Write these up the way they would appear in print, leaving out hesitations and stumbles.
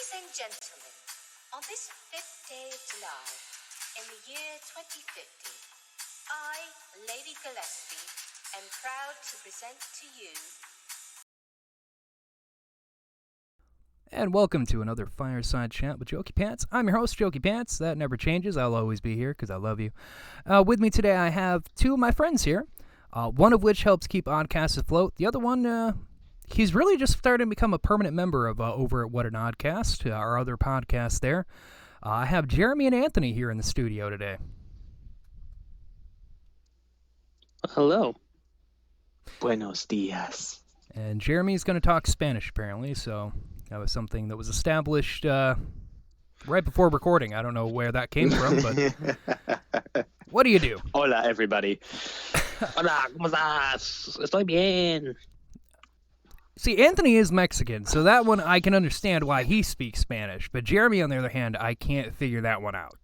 Ladies and gentlemen, on this 5th day of July, in the year 2050, I, Lady Gillespie, am proud to present to you... And welcome to another Fireside Chat with Jokeypants. I'm your host, Jokeypants. That never changes. I'll always be here because I love you. With me today, I have two of my friends here, one of which helps keep Oddcast afloat. The other one, he's really just starting to become a permanent member of over at What an Oddcast, our other podcast there. I have Jeremy and Anthony here in the studio today. Hello. Buenos dias. And Jeremy's going to talk Spanish, apparently, so that was something that was established right before recording. I don't know where that came from, but what do you do? Hola, everybody. Hola, ¿cómo estás? Estoy bien. See, Anthony is Mexican, so that one I can understand why he speaks Spanish. But Jeremy, on the other hand, I can't figure that one out.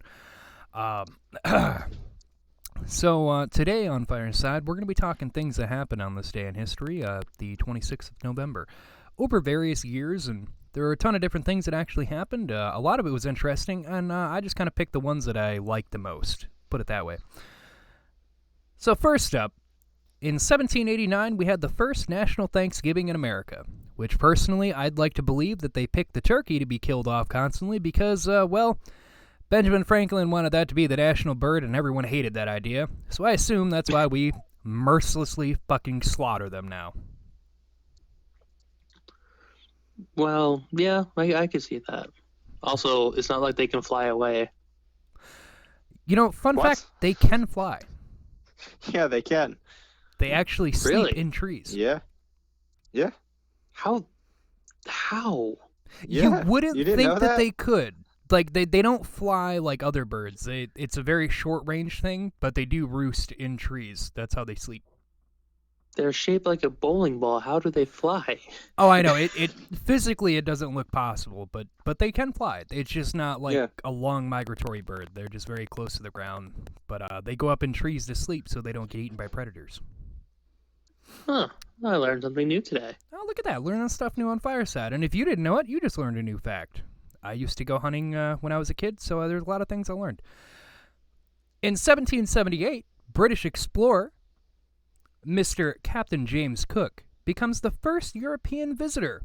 So today on Fireside, we're going to be talking things that happened on this day in history, the 26th of November, over various years, and there are a ton of different things that actually happened. A lot of it was interesting, and I just kind of picked the ones that I liked the most, put it that way. So first up, in 1789, we had the first National Thanksgiving in America, which personally I'd like to believe that they picked the turkey to be killed off constantly because, Benjamin Franklin wanted that to be the national bird and everyone hated that idea. So I assume that's why we mercilessly fucking slaughter them now. Well, yeah, I can see that. Also, it's not like they can fly away. You know, fun fact, they can fly. Yeah, they can. They actually sleep in trees. Yeah. Yeah. How? Yeah. You wouldn't think that that they could. Like, they don't fly like other birds. It's a very short-range thing, but they do roost in trees. That's how they sleep. They're shaped like a bowling ball. How do they fly? Oh, I know. It physically, it doesn't look possible, but they can fly. It's just not like a long migratory bird. They're just very close to the ground. But they go up in trees to sleep so they don't get eaten by predators. Huh. I learned something new today. Oh, look at that. Learning stuff new on Fireside. And if you didn't know it, you just learned a new fact. I used to go hunting when I was a kid, so there's a lot of things I learned. In 1778, British explorer Mr. Captain James Cook becomes the first European visitor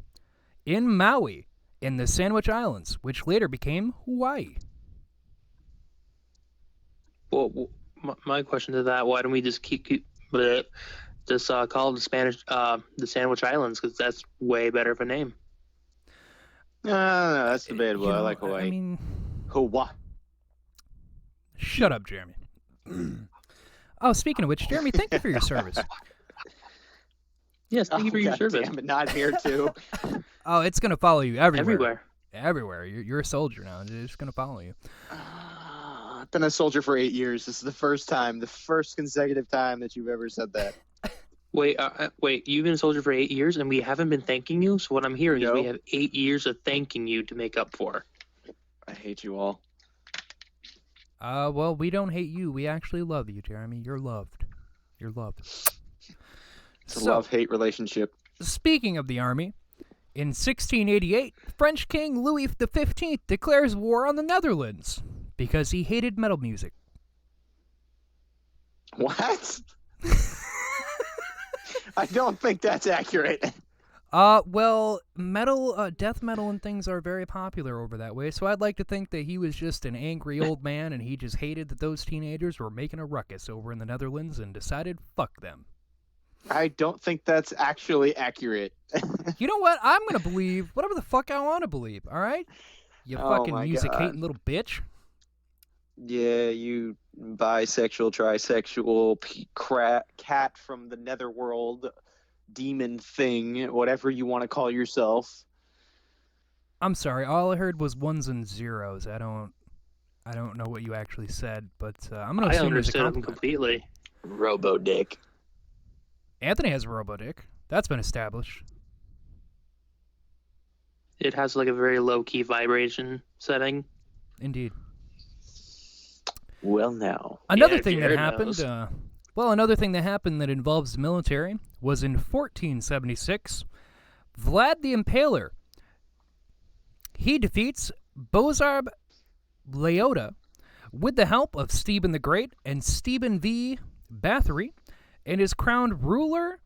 in Maui in the Sandwich Islands, which later became Hawaii. Well, my question to that, why don't we just call it the Sandwich Islands, because that's way better of a name. No, that's debatable. I like Hawaii. I mean, Hawaii. Shut up, Jeremy. Oh, speaking of which, Jeremy, thank you for your service. Yes, thank you for your service. Damn it, not here too. Oh, it's going to follow you everywhere. Everywhere. You're a soldier now. It's just going to follow you. I've been a soldier for 8 years. This is the first consecutive time that you've ever said that. Wait, you've been a soldier for 8 years and we haven't been thanking you? So what I'm hearing is we have 8 years of thanking you to make up for. I hate you all. Well, we don't hate you. We actually love you, Jeremy. You're loved. You're loved. It's a love-hate relationship. Speaking of the army, in 1688, French King Louis XV declares war on the Netherlands because he hated metal music. What? I don't think that's accurate. Well, metal, death metal and things are very popular over that way, so I'd like to think that he was just an angry old man and he just hated that those teenagers were making a ruckus over in the Netherlands and decided, fuck them. I don't think that's actually accurate. You know what? I'm gonna believe whatever the fuck I want to believe, alright? You fucking music-hating little bitch. Yeah, you bisexual, trisexual, cat from the netherworld, demon thing, whatever you want to call yourself. I'm sorry, all I heard was ones and zeros. I don't know what you actually said, but I'm gonna assume there's a compliment. I understood him completely. Robo-dick. Anthony has a robo-dick. That's been established. It has like a very low-key vibration setting. Indeed. Well, now. Another thing that happened, another thing that happened that involves the military was in 1476, Vlad the Impaler he defeats Bozarb Leota with the help of Stephen the Great and Stephen V. Bathory, and is crowned ruler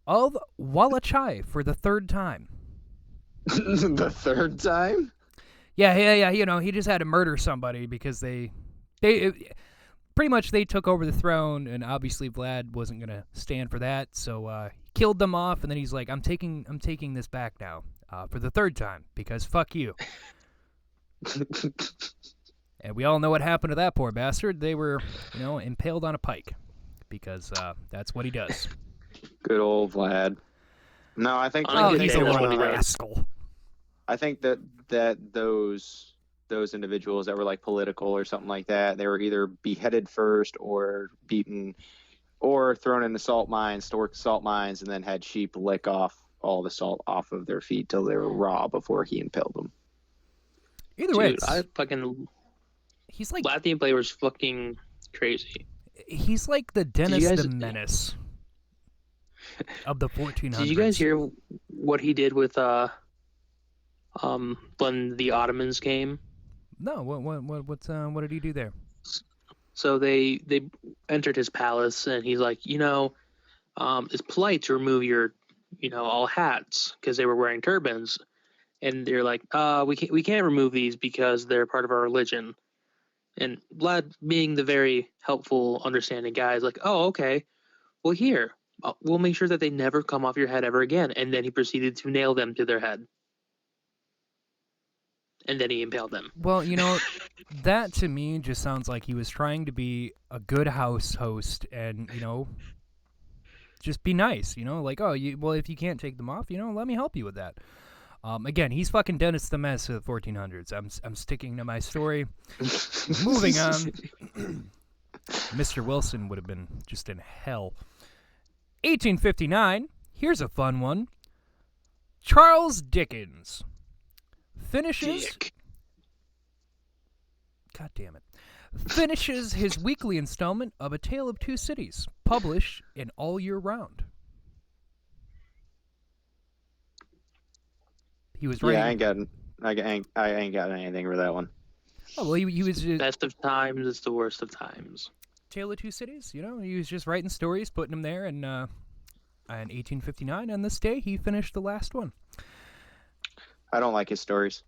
of Wallachai for the third time. The third time? Yeah. You know, he just had to murder somebody because they pretty much they took over the throne, and obviously Vlad wasn't gonna stand for that, so he killed them off, and then he's like, "I'm taking this back now for the third time because fuck you." And we all know what happened to that poor bastard. They were, you know, impaled on a pike because that's what he does. Good old Vlad. No, I think he's a little rascal. I think that those individuals that were like political or something like that, they were either beheaded first or beaten or thrown into salt mines to work salt mines, and then had sheep lick off all the salt off of their feet till they were raw before he impaled them. Either way, he's like Vlad the Impaler was fucking crazy. He's like the Dennis the Menace of the 1400s. Did you guys hear what he did with when the Ottomans came? No, what did he do there? So they entered his palace, and he's like, you know, it's polite to remove your, you know, all hats because they were wearing turbans, and they're like, we can't remove these because they're part of our religion. And Vlad, being the very helpful, understanding guy, is like, oh, okay, well here, we'll make sure that they never come off your head ever again. And then he proceeded to nail them to their head. And then he impaled them. Well, you know, that to me just sounds like he was trying to be a good house host and, you know, just be nice, you know, like, oh, well, if you can't take them off, you know, let me help you with that. Again, he's fucking Dennis the Menace of the 1400s. I'm sticking to my story. Moving on. Mr. Wilson would have been just in hell. 1859. Here's a fun one. Charles Dickens finishes. God damn it. Finishes his weekly installment of A Tale of Two Cities, published in All Year Round. He was writing. Yeah, I ain't got anything for that one. Oh well, he was just, best of times. It's the worst of times. Tale of Two Cities. You know, he was just writing stories, putting them there, and in 1859, on this day, he finished the last one. I don't like his stories.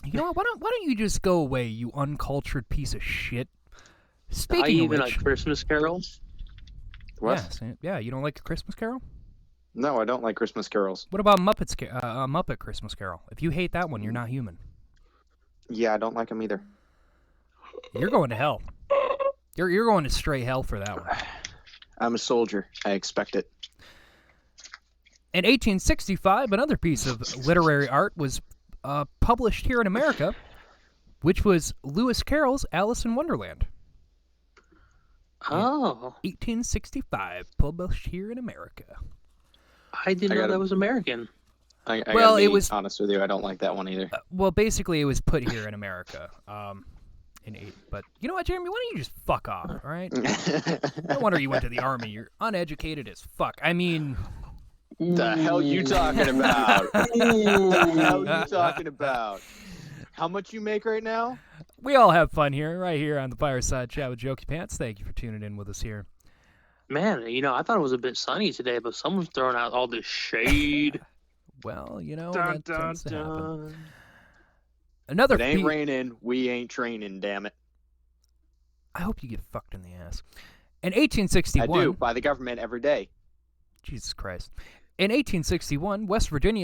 You know what? Why don't you just go away, you uncultured piece of shit? Speaking I of even which, like Christmas carols. What? Yeah, you don't like A Christmas Carol? No, I don't like Christmas carols. What about Muppet Christmas Carol? If you hate that one, you're not human. Yeah, I don't like them either. You're going to hell. You're going to straight hell for that one. I'm a soldier. I expect it. In 1865, another piece of literary art was published here in America, which was Lewis Carroll's Alice in Wonderland. Oh. 1865, published here in America. I didn't know that was American. Well, it was honest with you. I don't like that one either. Well, basically, it was put here in America. But you know what, Jeremy? Why don't you just fuck off? All right. No wonder you went to the army. You're uneducated as fuck. I mean, the hell you talking about? The hell you talking about? How much you make right now? We all have fun here, right here on the Fireside Chat with Jokeypants. Thank you for tuning in with us here. Man, you know, I thought it was a bit sunny today, but someone's throwing out all this shade. Well, you know, dun, that dun, tends to happen. dun. If it ain't raining, we ain't training, damn it. I hope you get fucked in the ass. In 1861... I do, by the government every day. Jesus Christ. In 1861, West Virginia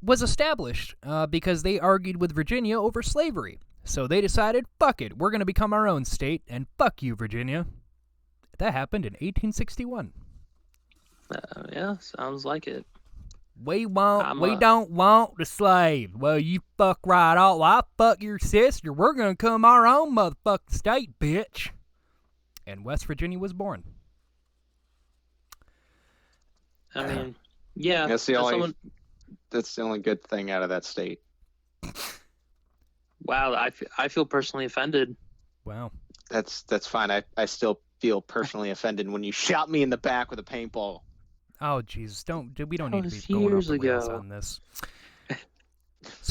was established because they argued with Virginia over slavery. So they decided, fuck it, we're going to become our own state, and fuck you, Virginia. That happened in 1861. Yeah, sounds like it. We don't want the slave. Well, you fuck right off. Well, I fuck your sister. We're going to come our own motherfucking state, bitch. And West Virginia was born. I mean, yeah. That's the only good thing out of that state. Wow, I feel personally offended. Wow. That's fine. I still feel personally offended when you shot me in the back with a paintball. Oh, Jesus. We don't need to be going over the rails on this.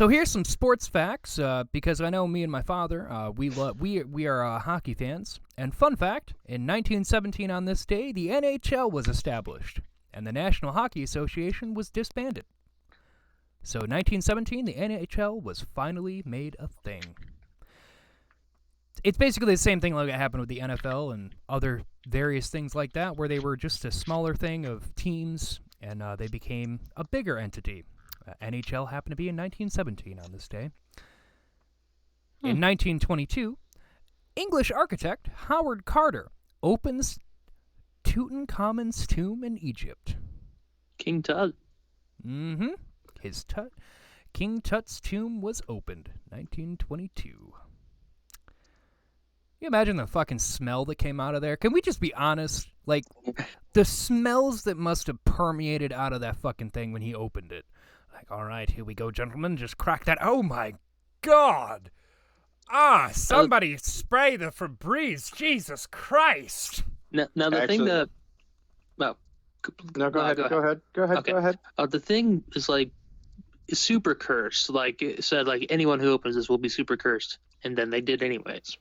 So here's some sports facts, because I know me and my father, we are hockey fans. And fun fact, in 1917 on this day, the NHL was established, and the National Hockey Association was disbanded. So 1917, the NHL was finally made a thing. It's basically the same thing like it happened with the NFL and other various things like that, where they were just a smaller thing of teams, and they became a bigger entity. NHL happened to be in 1917 on this day. In 1922, English architect Howard Carter opens Tutankhamun's tomb in Egypt. King Tut. Mm-hmm. King Tut's tomb was opened, 1922. You imagine the fucking smell that came out of there? Can we just be honest? Like, the smells that must have permeated out of that fucking thing when he opened it. Like, all right, here we go, gentlemen. Just crack that. Oh, my God. Somebody spray the Febreze. Jesus Christ. Now the thing that... Well, No, go ahead. Go ahead. The thing is, like, super cursed. Like, it said, like, anyone who opens this will be super cursed. And then they did anyways.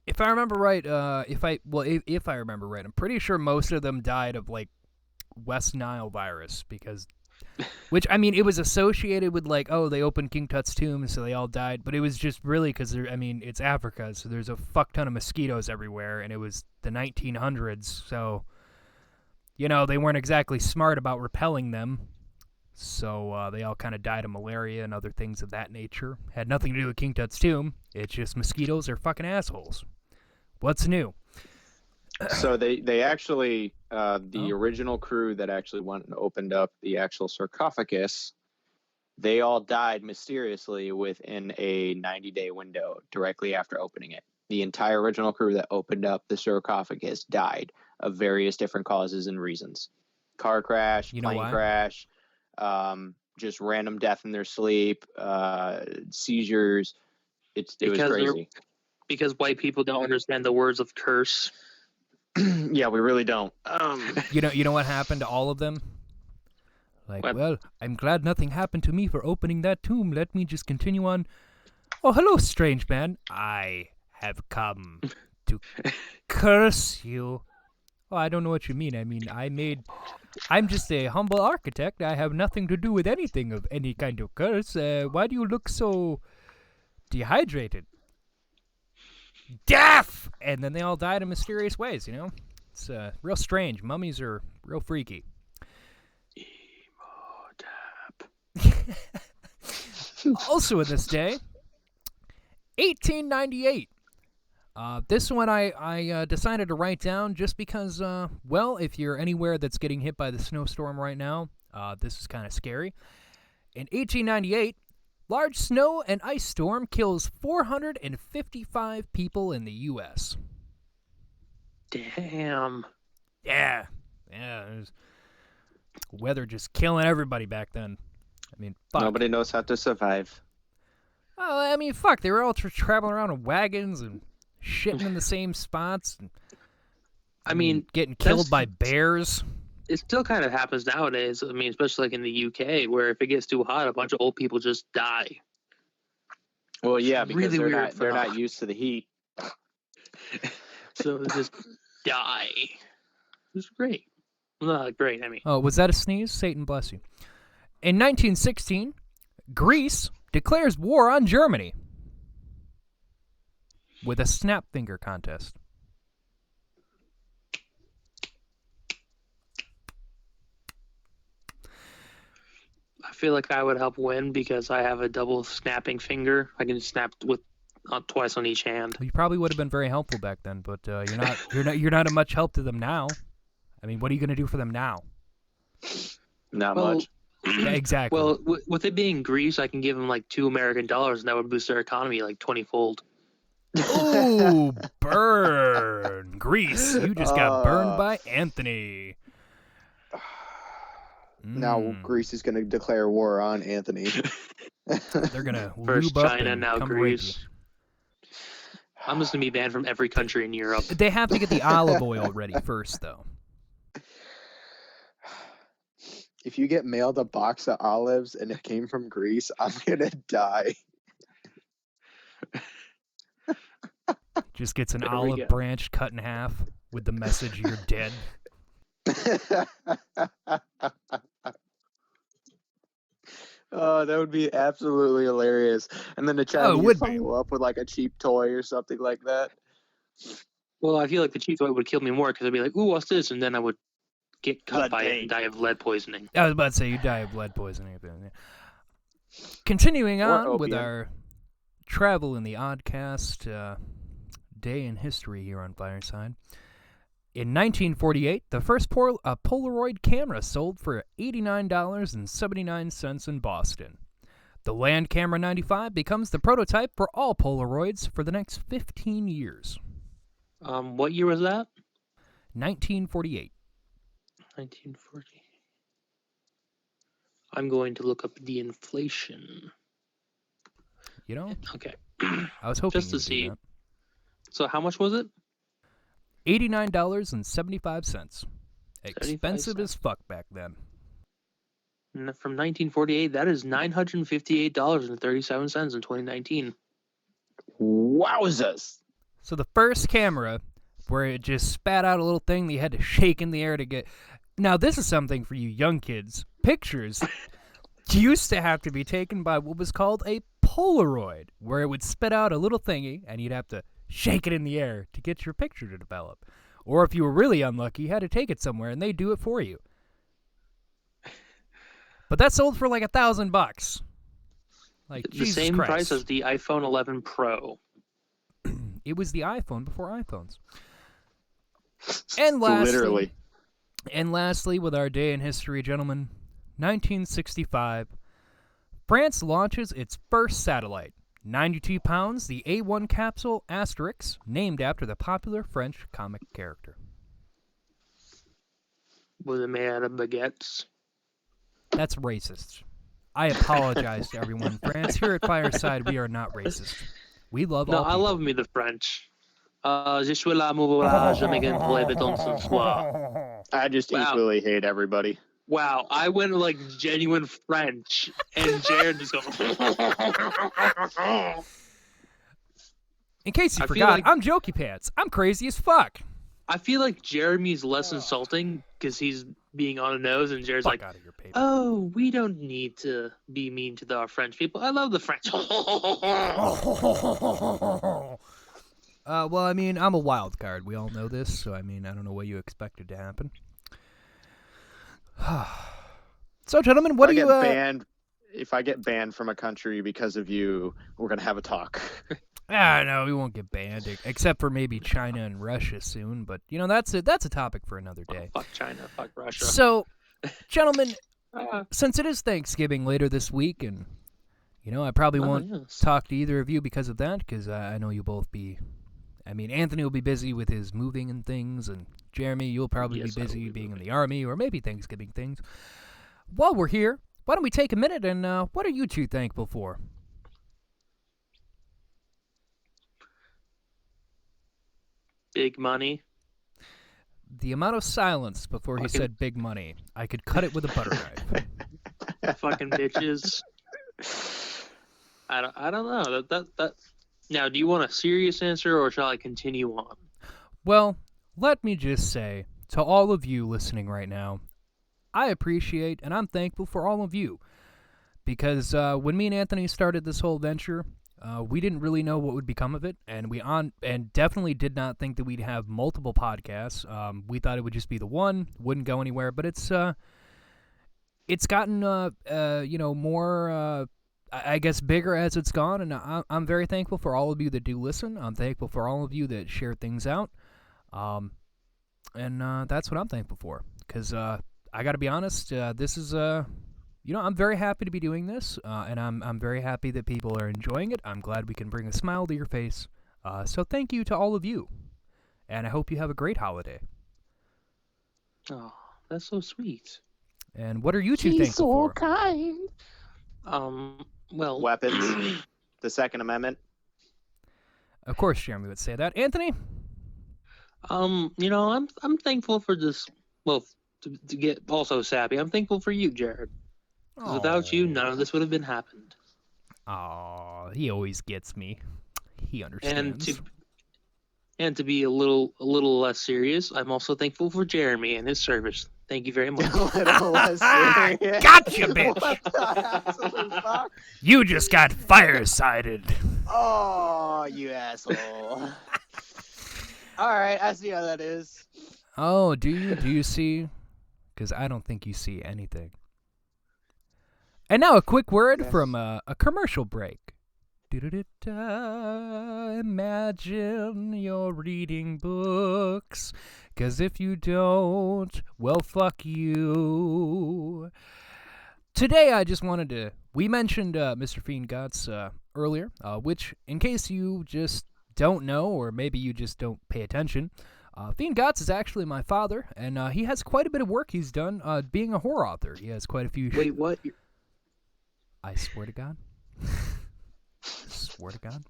If I remember right, if I remember right, I'm pretty sure most of them died of, like, West Nile virus, because, which, I mean, it was associated with, like, oh, they opened King Tut's tomb, so they all died, but it was just really because, I mean, it's Africa, so there's a fuck ton of mosquitoes everywhere, and it was the 1900s, so, you know, they weren't exactly smart about repelling them, so they all kind of died of malaria and other things of that nature. Had nothing to do with King Tut's tomb, it's just mosquitoes are fucking assholes. What's new? So they actually, the original crew that actually went and opened up the actual sarcophagus, they all died mysteriously within a 90-day window directly after opening it. The entire original crew that opened up the sarcophagus died of various different causes and reasons. Car crash, plane crash, just random death in their sleep, seizures. It was crazy. Because white people don't understand the words of curse. Yeah, we really don't. You know what happened to all of them? Like, what? Well, I'm glad nothing happened to me for opening that tomb. Let me just continue on. Oh, hello, strange man. I have come to curse you. Oh, I don't know what you mean. I mean, I'm just a humble architect. I have nothing to do with anything of any kind of curse. Why do you look so dehydrated? Death! And then they all died in mysterious ways, you know? It's real strange. Mummies are real freaky. Also in this day, 1898. This one I decided to write down just because, well, if you're anywhere that's getting hit by the snowstorm right now, this is kind of scary. In 1898, large snow and ice storm kills 455 people in the U.S. Damn. Yeah. There's weather just killing everybody back then. I mean, fuck. Nobody knows how to survive. Oh, I mean, fuck. They were all traveling around in wagons and shitting in the same spots. And, I mean, getting killed by bears. It still kind of happens nowadays. I mean, especially like in the UK, where if it gets too hot, a bunch of old people just die. Well, yeah, because really they're not used to the heat. So they just die. It's great. Well, not great, I mean. Oh, was that a sneeze? Satan bless you. In 1916, Greece declares war on Germany with a snap finger contest. I feel like I would help win because I have a double snapping finger. I can snap with twice on each hand. You probably would have been very helpful back then, but you're not a much help to them now. I mean, what are you going to do for them now? Not much. Yeah, exactly. Well, with it being Greece, I can give them like $2 American, and that would boost their economy like 20-fold. Ooh, burn. Greece, you just got burned by Anthony. Now Greece is going to declare war on Anthony. They're going to First lube up China, and now come Greece. rape you. I'm just going to be banned from every country in Europe. They have to get the olive oil ready first, though. if you get mailed a box of olives and it came from Greece, I'm gonna die. Just gets an There we olive go. branch cut in half with the message, "You're dead." Oh, that would be absolutely hilarious. And then the Oh, it Chinese would be. follow up with like a cheap toy or something like that. Well, I feel like the cheap toy would kill me more because I'd be like, "Ooh, what's this?" And then I would get cut Blood by it paint. and die of lead poisoning. I was about to say you die of lead poisoning. Continuing Or on with opium. our travel in the Oddcast day in history here on Fireside. In 1948, the first Polaroid camera sold for $89.79 in Boston. The Land Camera 95 becomes the prototype for all Polaroids for the next 15 years. What year was that? 1948. 1940. I'm going to look up the inflation. You know, Okay. I was hoping Just you to would do see. that. So how much was it? $89.75. Expensive as fuck back then. From 1948, that is $958.37 in 2019. Wowzers! So the first camera where it just spat out a little thing that you had to shake in the air to get. Now, this is something for you young kids. Pictures used to have to be taken by what was called a Polaroid, where it would spit out a little thingy, and you'd have to shake it in the air to get your picture to develop. Or if you were really unlucky, you had to take it somewhere, and they'd do it for you. But that sold for like $1,000. Like, The Jesus same Christ. price as the iPhone 11 Pro. It was the iPhone before iPhones. And lastly, Literally. And lastly, with our day in history, gentlemen, 1965, France launches its first satellite. 92 pounds, the A1 capsule Asterix, named after the popular French comic character. Was it made out of baguettes? That's racist. I apologize to everyone in France. Here at Fireside, we are not racist. We love No, all I people. love me the French. Je suis là, je me gagne pour les bétons ce soir. I just Wow. equally hate everybody. Wow, I went like genuine French, and Jared just goes. In case you I feel forgot, like- I'm Jokeypants. I'm crazy as fuck. I feel like Jeremy's less insulting because he's being on the nose, and Jared's Fuck like, out of your paper. "Oh, we don't need to be mean to our French people. I love the French." Well, I mean, I'm a wild card. We all know this, so I mean, I don't know what you expected to happen. So, gentlemen, what do you? If I get banned from a country because of you, we're gonna have a talk. No, we won't get banned, except for maybe China and Russia soon. But you know, that's a topic for another day. Fuck China, fuck Russia. So, gentlemen, Uh, since it is Thanksgiving later this week, and you know, I probably won't yes. talk to either of you because of that, because I know you'll both be. I mean, Anthony will be busy with his moving and things, and Jeremy, you'll probably Yes, be I will busy be being in moving. the Army, or maybe Thanksgiving things. While we're here, why don't we take a minute and what are you two thankful for? Big money. The amount of silence before he Fucking- said big money. I could cut it with a butter knife. Fucking bitches. I don't know. That. Now, do you want a serious answer, or shall I continue on? Well, let me just say to all of you listening right now, I appreciate and I'm thankful for all of you. Because when me and Anthony started this whole venture, we didn't really know what would become of it, and and definitely did not think that we'd have multiple podcasts. We thought it would just be the one, wouldn't go anywhere, but it's gotten more I guess bigger as it's gone, and I'm very thankful for all of you that do listen. I'm thankful for all of you that share things out, and that's what I'm thankful for. Because I got to be honest, this is I'm very happy to be doing this, and I'm very happy that people are enjoying it. I'm glad we can bring a smile to your face. So thank you to all of you, and I hope you have a great holiday. Oh, that's so sweet. And what are you two thankful for? kind. Well, Weapons, the Second Amendment. Of course, Jeremy would say that. Anthony? I'm thankful for this. Well, to get also sappy. I'm thankful for you, Jared. Because without you, none of this would have been happened. Aw, he always gets me. He understands. And to be a little less serious, I'm also thankful for Jeremy and his service. Thank you very much. Gotcha, bitch! What the absolute fuck? You just got firesided. Oh, you asshole. Alright, I see how that is. Oh, do you? Do you see? Because I don't think you see anything. And now a quick word from a commercial break. Imagine you're reading books, 'cause if you don't, well, fuck you. Today I just wanted to... We mentioned Mr. Fiend Gotts earlier, which, in case you just don't know, or maybe you just don't pay attention, Fiend Gotts is actually my father, and he has quite a bit of work he's done being a horror author. He has quite a few... Wait, what? I swear to God. Swear to God.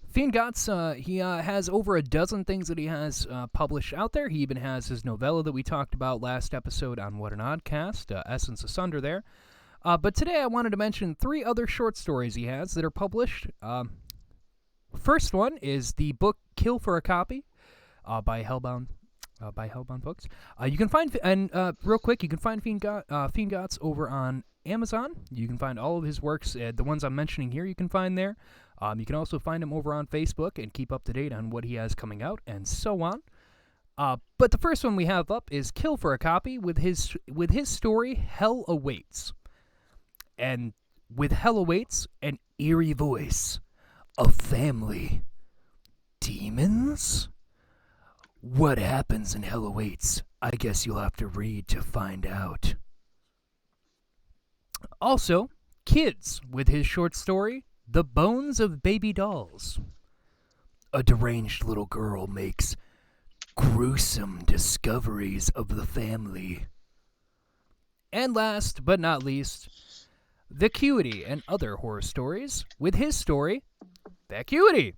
Fiend Gotts, he has over a dozen things that he has published out there. He even has his novella that we talked about last episode on What an Oddcast, Essence Asunder there. But today I wanted to mention 3 other short stories he has that are published. First one is the book Kill for a Copy by Hellbound Books. You can find, and real quick, you can find Fiend Gotts over on Amazon. You can find all of his works, the ones I'm mentioning here, you can find there. You can also find him over on Facebook and keep up to date on what he has coming out and so on. But the first one we have up is Kill for a Copy with his story Hell Awaits. And with Hell Awaits, an eerie voice, a family, demons? What happens in Hell Awaits? I guess you'll have to read to find out. Also, Kids with his short story, The Bones of Baby Dolls. A deranged little girl makes gruesome discoveries of the family. And last but not least, Vacuity and Other Horror Stories with his story, Vacuity.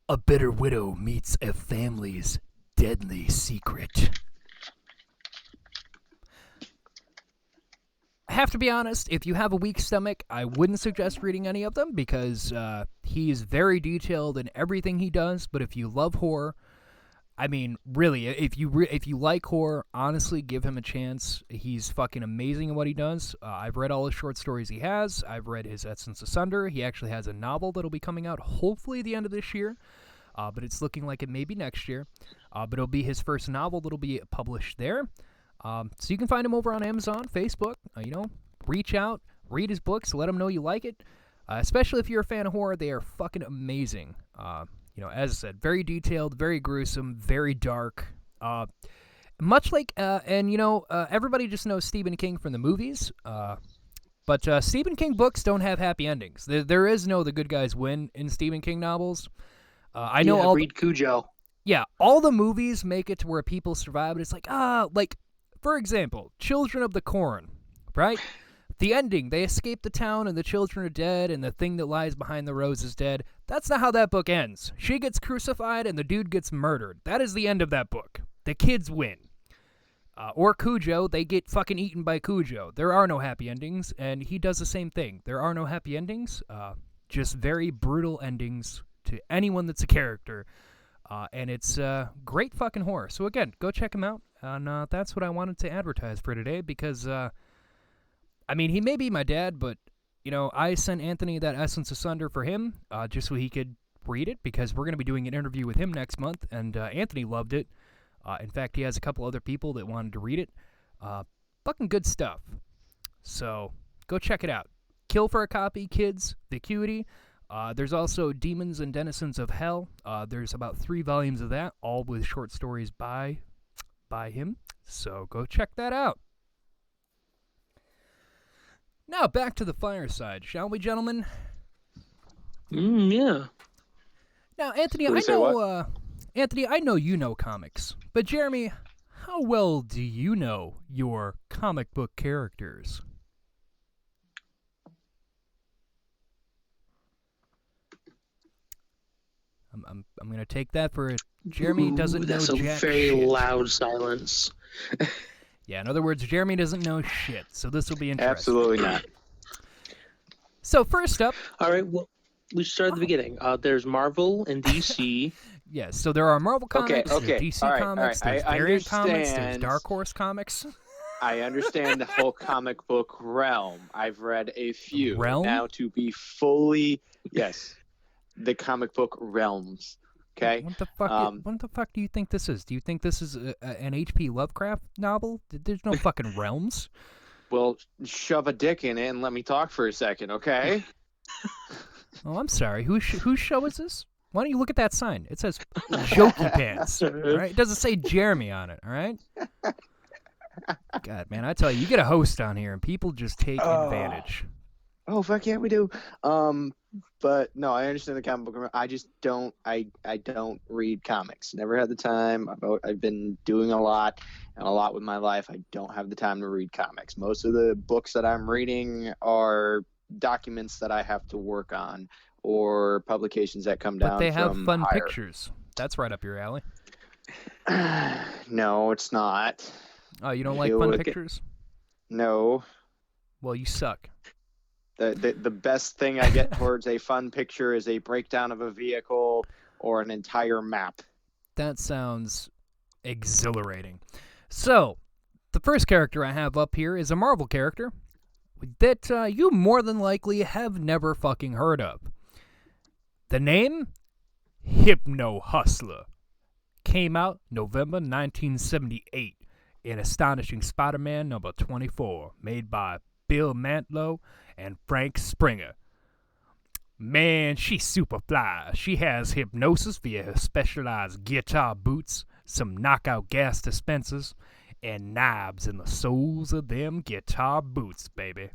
A bitter widow meets a family's deadly secret. I have to be honest, if you have a weak stomach, I wouldn't suggest reading any of them because he's very detailed in everything he does. But if you love horror, I mean, really, if you like horror, honestly, give him a chance. He's fucking amazing at what he does. I've read all his short stories he has. I've read his Essence Asunder. He actually has a novel that'll be coming out hopefully the end of this year. But it's looking like it may be next year. But it'll be his first novel that'll be published there. So you can find him over on Amazon, Facebook. Reach out, read his books, let him know you like it. Especially if you're a fan of horror, they are fucking amazing. As I said, very detailed, very gruesome, very dark. Much like, everybody just knows Stephen King from the movies. But Stephen King books don't have happy endings. There is no the good guys win in Stephen King novels. I know read Cujo. Yeah, all the movies make it to where people survive, but it's like, for example, Children of the Corn, right? The ending, they escape the town and the children are dead and the thing that lies behind the rose is dead. That's not how that book ends. She gets crucified and the dude gets murdered. That is the end of that book. The kids win. Or Cujo, they get fucking eaten by Cujo. There are no happy endings, and he does the same thing. There are no happy endings, just very brutal endings to anyone that's a character. And it's great fucking horror. So again, go check him out. And that's what I wanted to advertise for today because, he may be my dad, but, I sent Anthony that Essence Asunder for him just so he could read it because we're going to be doing an interview with him next month, and Anthony loved it. In fact, he has a couple other people that wanted to read it. Fucking good stuff. So go check it out. Kill for a Copy, Kids, Vacuity. There's also Demons and Denizens of Hell. There's about 3 volumes of that, all with short stories by him. So go check that out. Now back to the fireside, shall we, gentlemen? Yeah. Now, Anthony, I know you know comics, but Jeremy, how well do you know your comic book characters? I'm gonna take that for Jeremy doesn't know that's a jack very shit. loud silence. Yeah, in other words, Jeremy doesn't know shit, so this will be interesting. Absolutely not. So first up... All right, well, we start at the beginning. There's Marvel and DC. Yes, so there are Marvel comics, Okay, there's DC all right, comics, all right. there's I variant comics, there's understand. Dark Horse comics. I understand the whole comic book realm. I've read a few. Realm? Now to be fully, yes, the comic book realms. Okay. What the fuck do you think this is? Do you think this is an H.P. Lovecraft novel? There's no fucking realms. Well, shove a dick in it and let me talk for a second, okay? Oh, I'm sorry. Whose show is this? Why don't you look at that sign? It says Jokeypants. All right, it doesn't say Jeremy on it. All right. God, man, I tell you, you get a host on here and people just take advantage. Oh, fuck yeah, we do. But no, I understand the comic book. I just don't. I don't read comics. Never had the time. I've been doing a lot with my life. I don't have the time to read comics. Most of the books that I'm reading are documents that I have to work on or publications that come down. But they have fun higher. pictures. That's right up your alley. No, it's not. Oh, you don't like fun pictures? No. Well, you suck. The best thing I get towards a fun picture is a breakdown of a vehicle or an entire map. That sounds exhilarating. So, the first character I have up here is a Marvel character that you more than likely have never fucking heard of. The name? Hypno Hustler. Came out November 1978 in Astonishing Spider-Man number 24, made by Bill Mantlo and Frank Springer. Man, she's super fly. She has hypnosis via her specialized guitar boots, some knockout gas dispensers, and knives in the soles of them guitar boots, baby.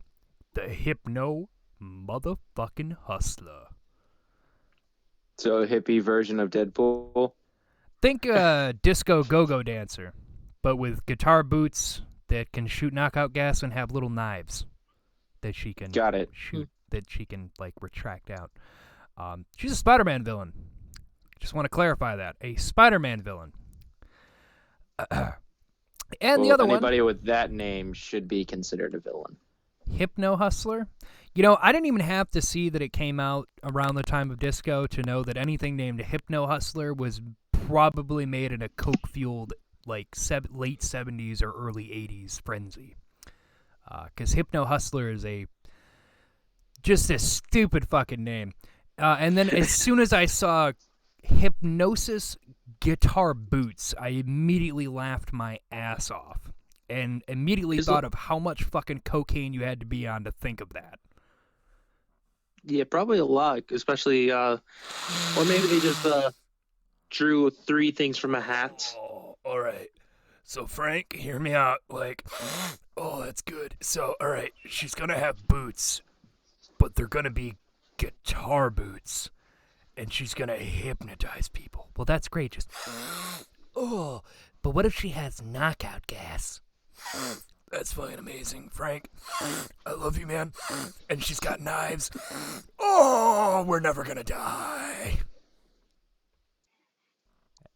The Hypno motherfucking Hustler. So a hippie version of Deadpool? Think disco go-go dancer, but with guitar boots that can shoot knockout gas and have little knives that she can shoot, that she can, like, retract out. She's a Spider-Man villain. Just want to clarify that. A Spider-Man villain. And the other one... Anybody with that name should be considered a villain. Hypno Hustler? You know, I didn't even have to see that it came out around the time of disco to know that anything named Hypno Hustler was probably made in a coke-fueled, like, late 70s or early 80s frenzy. Because Hypno Hustler is just a stupid fucking name. And then as soon as I saw Hypnosis Guitar Boots, I immediately laughed my ass off. And immediately thought of how much fucking cocaine you had to be on to think of that. Yeah, probably a lot, especially, or maybe they just drew 3 things from a hat. Oh, all right. So, Frank, hear me out. Like, oh, that's good. So, all right, she's going to have boots, but they're going to be guitar boots, and she's going to hypnotize people. Well, that's great. Just, oh, but what if she has knockout gas? That's fucking amazing, Frank. I love you, man. And she's got knives. Oh, we're never going to die.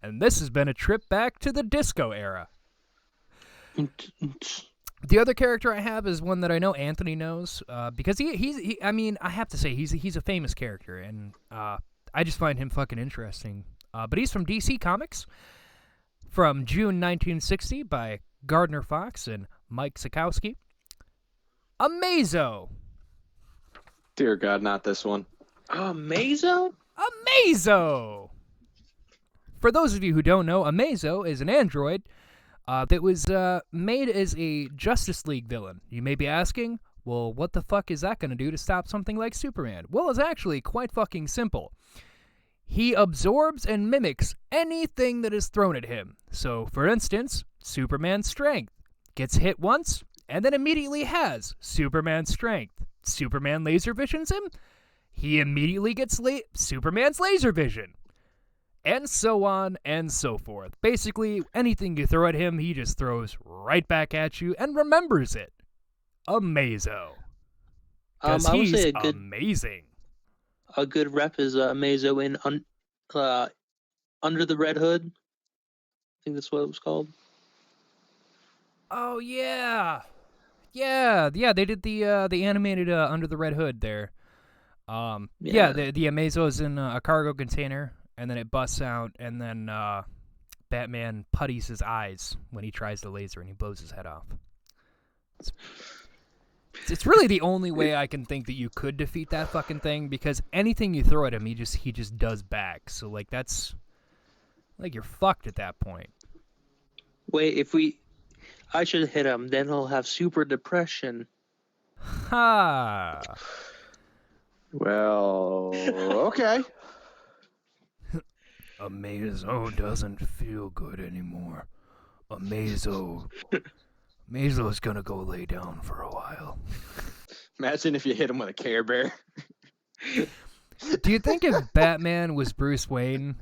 And this has been a trip back to the disco era. The other character I have is one that I know Anthony knows, because he I mean, I have to say, he's a famous character, and I just find him fucking interesting. But he's from DC Comics, from June 1960 by Gardner Fox and Mike Sikowski. Amazo. Dear God, not this one. Amazo? Amazo! For those of you who don't know, Amazo is an android that was made as a Justice League villain. You may be asking, well, what the fuck is that going to do to stop something like Superman? Well, it's actually quite fucking simple. He absorbs and mimics anything that is thrown at him. So, for instance, Superman's strength. Gets hit once, and then immediately has Superman's strength. Superman laser visions him, he immediately gets Superman's laser vision. And so on and so forth. Basically, anything you throw at him, he just throws right back at you and remembers it. Amazo. Because I would he's say amazing. a good rep is Amazo in Under the Red Hood. I think that's what it was called. Oh yeah, yeah. They did the animated Under the Red Hood there. Yeah. The Amazo is in a cargo container, and then it busts out, and then Batman putties his eyes when he tries the laser, and he blows his head off. It's really the only way I can think that you could defeat that fucking thing, because anything you throw at him, he just does back. So like that's like you're fucked at that point. Wait, I should hit him, then he'll have super depression. Ha! Well, okay. Amazo doesn't feel good anymore. Amazo's gonna go lay down for a while. Imagine if you hit him with a Care Bear. Do you think if Batman was Bruce Wayne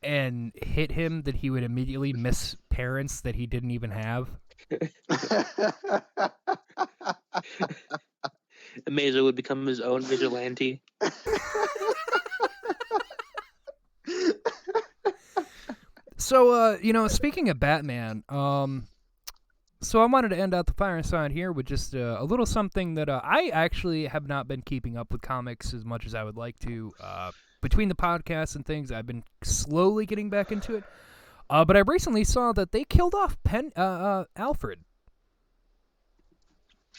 and hit him that he would immediately miss parents that he didn't even have? Amazo would become his own vigilante. So, speaking of Batman, so I wanted to end out the Fireside here with just a little something that I actually have not been keeping up with comics as much as I would like to. Between the podcasts and things, I've been slowly getting back into it. But I recently saw that they killed off Alfred.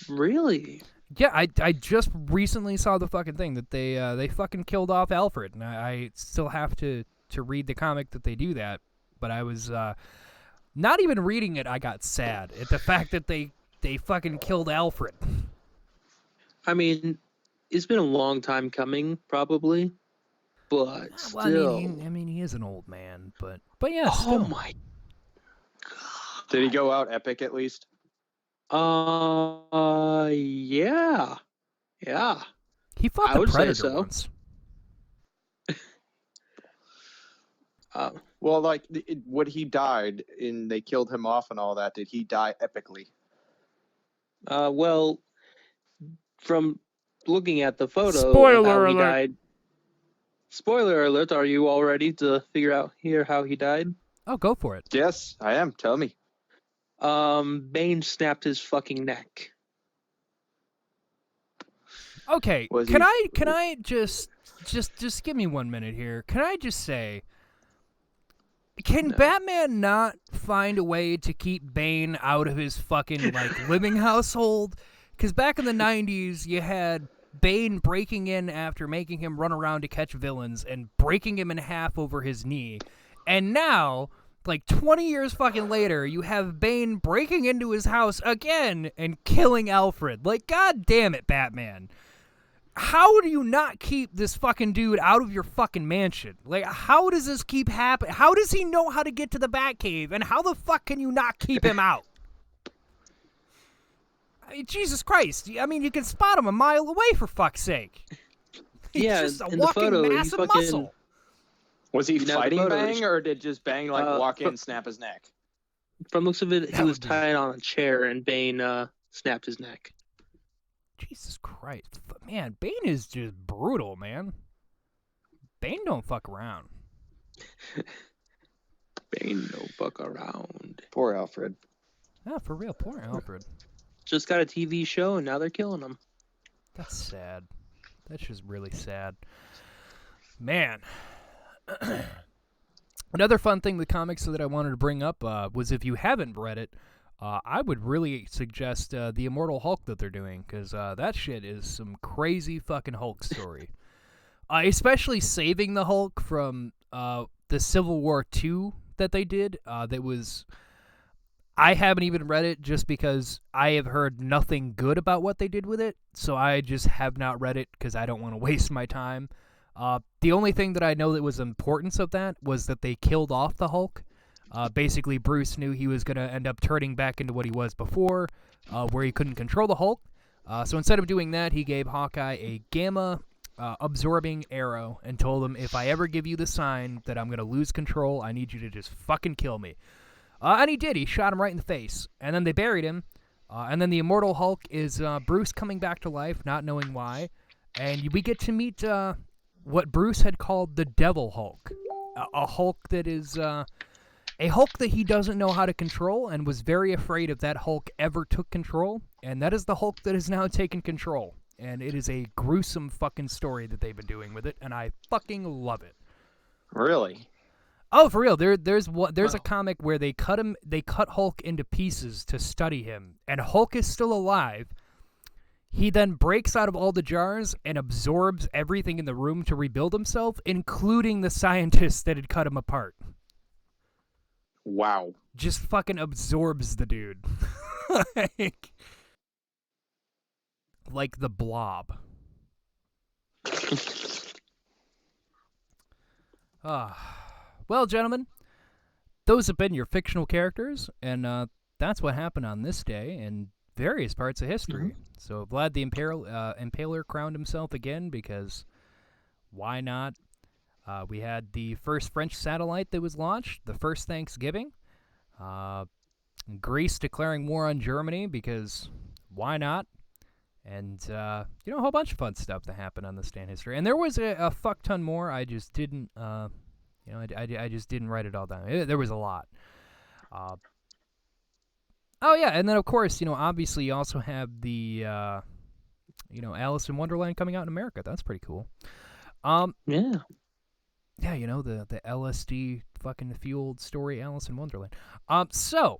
Really? Yeah, I just recently saw the fucking thing that they fucking killed off Alfred, and I still have to read the comic that they do that. But I was not even reading it. I got sad at the fact that they fucking killed Alfred. I mean, it's been a long time coming, probably, but Well, still. I mean, he is an old man, but yeah. Oh Still. my god! Did he go out epic at least? Yeah. He fought I the would say Predator so. once. Well, like when he died and they killed him off and all that, did he die epically? Well, from looking at the photo, Spoiler how he alert. died. Spoiler alert! Are you all ready to figure out here how he died? Oh, go for it. Yes, I am. Tell me. Bane snapped his fucking neck. Okay, Was can he- I just give me 1 minute here? Can I just say, can Batman not find a way to keep Bane out of his fucking living household? Because back in the 90s, you had Bane breaking in after making him run around to catch villains and breaking him in half over his knee, and now, 20 years fucking later, you have Bane breaking into his house again and killing Alfred. God damn it, Batman. How do you not keep this fucking dude out of your fucking mansion? How does this keep happening? How does he know how to get to the Batcave? And how the fuck can you not keep him out? I mean, Jesus Christ. I mean, you can spot him a mile away, for fuck's sake. He's Yeah, just a in the walking photo, he massive fucking- muscle. Was he You know, the fighting photos- Bang, or did just Bang walk in, fr- and snap his neck? From looks of it, he That was would be- tied on a chair, and Bane snapped his neck. Jesus Christ. Man, Bane is just brutal, man. Bane don't fuck around. Bane, no fuck around. Poor Alfred. Yeah, for real. Poor Alfred. Just got a TV show, and now they're killing him. That's sad. That's just really sad. Man. Another fun thing with comics that I wanted to bring up was, if you haven't read it, I would really suggest the Immortal Hulk that they're doing, because that shit is some crazy fucking Hulk story. Especially saving the Hulk from the Civil War II that they did. I haven't even read it just because I have heard nothing good about what they did with it, so I just have not read it because I don't want to waste my time. The only thing that I know that was importance of that was that they killed off the Hulk. Basically, Bruce knew he was going to end up turning back into what he was before, where he couldn't control the Hulk. So instead of doing that, he gave Hawkeye a gamma-absorbing arrow and told him, if I ever give you the sign that I'm going to lose control, I need you to just fucking kill me. And he did. He shot him right in the face. And then they buried him. And then the Immortal Hulk is Bruce coming back to life, not knowing why. And we get to meet what Bruce had called the Devil Hulk. A Hulk that is a Hulk that he doesn't know how to control and was very afraid if that Hulk ever took control. And that is the Hulk that has now taken control. And it is a gruesome fucking story that they've been doing with it, and I fucking love it. Really? Oh, for real. There's a comic where they cut Hulk into pieces to study him, and Hulk is still alive. He then breaks out of all the jars and absorbs everything in the room to rebuild himself, including the scientists that had cut him apart. Wow. Just fucking absorbs the dude. like the Blob. Well, gentlemen, those have been your fictional characters, and that's what happened on this day in various parts of history. Mm-hmm. So Vlad the Impaler crowned himself again because why not? We had the first French satellite that was launched, the first Thanksgiving. Greece declaring war on Germany because why not? And, a whole bunch of fun stuff that happened on this day in history. And there was a fuck ton more. I just didn't, I just didn't write it all down. There was a lot. Oh, yeah, and then, of course, obviously you also have the, Alice in Wonderland coming out in America. That's pretty cool. Yeah. Yeah, the LSD fucking fueled story, Alice in Wonderland. So...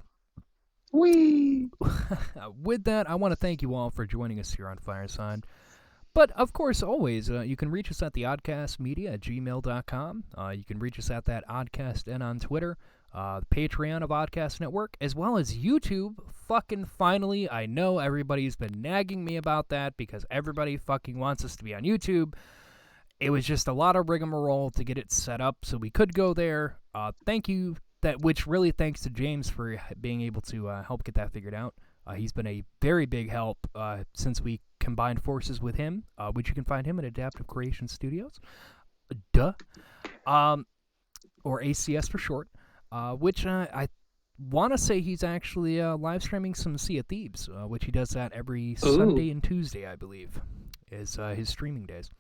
Whee! With that, I want to thank you all for joining us here on Fireside. But, of course, always, you can reach us at theoddcastmedia@gmail.com. You can reach us at that Oddcast on Twitter, the Patreon of Oddcast Network, as well as YouTube. Fucking finally, I know everybody's been nagging me about that because everybody fucking wants us to be on YouTube. It was just a lot of rigmarole to get it set up so we could go there. Thank you. Which really thanks to James for being able to help get that figured out. He's been a very big help since we combined forces with him, which you can find him at Adaptive Creation Studios. Or ACS for short, which I want to say he's actually live streaming some Sea of Thieves, which he does that every Sunday and Tuesday, I believe, is his streaming days.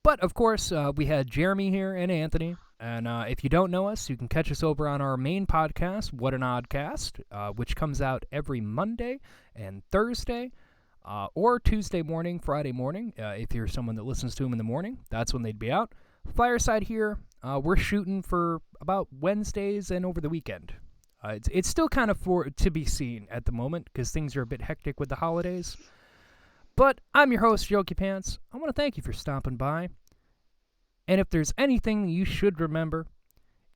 But, of course, we had Jeremy here and Anthony. And if you don't know us, you can catch us over on our main podcast, What an Oddcast, which comes out every Monday and Thursday, or Tuesday morning, Friday morning. If you're someone that listens to them in the morning, that's when they'd be out. Fireside here, we're shooting for about Wednesdays and over the weekend. It's still kind of to be seen at the moment because things are a bit hectic with the holidays. But I'm your host, Jokeypants. I want to thank you for stopping by. And if there's anything you should remember,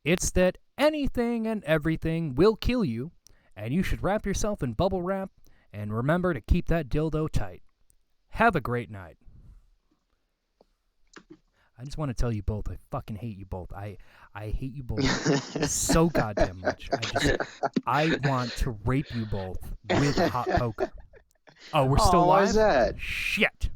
it's that anything and everything will kill you, and you should wrap yourself in bubble wrap, and remember to keep that dildo tight. Have a great night. I just want to tell you both, I fucking hate you both. I hate you both so goddamn much. I want to rape you both with hot poker. Oh, we're still live? Why is that? Shit.